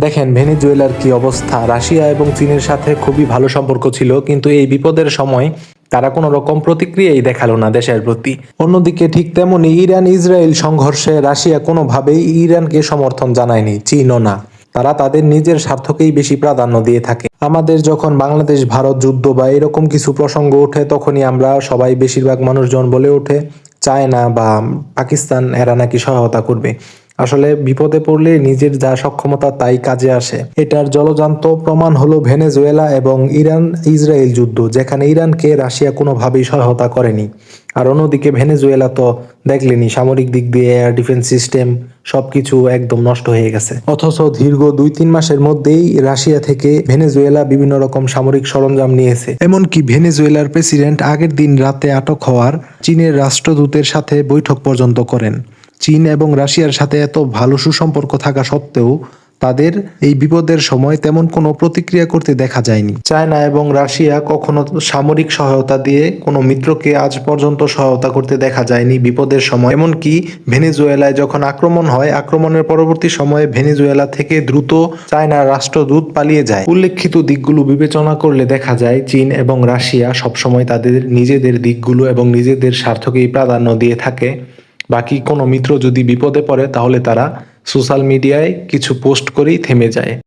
দেখেন ভেনেজুয়েলার কি অবস্থা। রাশিয়া এবং চীনের সাথে খুবই ভালো সম্পর্ক ছিল, কিন্তু এই বিপদের সময় তারা কোনো রকম প্রতিক্রিয়াই দেখালো না দেশের প্রতি। অন্যদিকে ঠিক তেমনি ইরান ইসরায়েল সংঘর্ষে রাশিয়া কোনোভাবেই ইরানকে সমর্থন জানায়নি, চীনও না। তারা তাদের নিজের স্বার্থকেই বেশি প্রাধান্য দিয়ে থাকে। আমাদের যখন বাংলাদেশ ভারত যুদ্ধ বা এরকম কিছু প্রসঙ্গ ওঠে, তখনই আমরা সবাই বেশিরভাগ মানুষজন বলে ওঠে চায়না বা পাকিস্তান এরা নাকি সহায়তা করবে। আসলে বিপদে পড়লে নিজের যা সক্ষমতা তাই কাজে আসে। এটার জলজান্ত প্রমাণ হলো ভেনেজুয়েলা এবং ইরান ইসরায়েল যুদ্ধ, যেখানে ইরানকে রাশিয়া কোনোভাবেই সহায়তা করেনি। আর অন্যদিকে ভেনেজুয়েলা তো দেখলেনি, সামরিক দিক দিয়ে এয়ার ডিফেন্স সিস্টেম সবকিছু একদম নষ্ট হয়ে গেছে। অথচ দীর্ঘ 2-3 মাসের মধ্যেই রাশিয়া থেকে ভেনেজুয়েলা বিভিন্ন রকম সামরিক সরঞ্জাম নিয়েছে। এমনকি ভেনেজুয়েলার প্রেসিডেন্ট আগের দিন রাতে আটক হওয়ার চীনের রাষ্ট্রদূতের সাথে বৈঠক পর্যন্ত করেন। চীন এবং রাশিয়ার সাথে এত ভালো সুসম্পর্ক থাকা সত্ত্বেও তাদের এই বিপদের সময় তেমন কোনো প্রতিক্রিয়া করতে দেখা যায়নি। চায়না এবং রাশিয়া কখনো সামরিক সহায়তা দিয়ে কোনো মিত্রকে আজ পর্যন্ত সহায়তা করতে দেখা যায়নি বিপদের সময়। এমনকি ভেনেজুয়েলায় যখন আক্রমণ হয়, আক্রমণের পরবর্তী সময়ে ভেনেজুয়েলা থেকে দ্রুত চায়নার রাষ্ট্রদূত পালিয়ে যায়। উল্লেখিত দিকগুলো বিবেচনা করলে দেখা যায় চীন এবং রাশিয়া সবসময় তাদের নিজেদের দিকগুলো এবং নিজেদের স্বার্থকেই প্রাধান্য দিয়ে থাকে। বাকি কোনো মিত্র যদি বিপদে পড়ে তাহলে তারা সোশ্যাল মিডিয়ায় কিছু পোস্ট করেই থেমে যায়।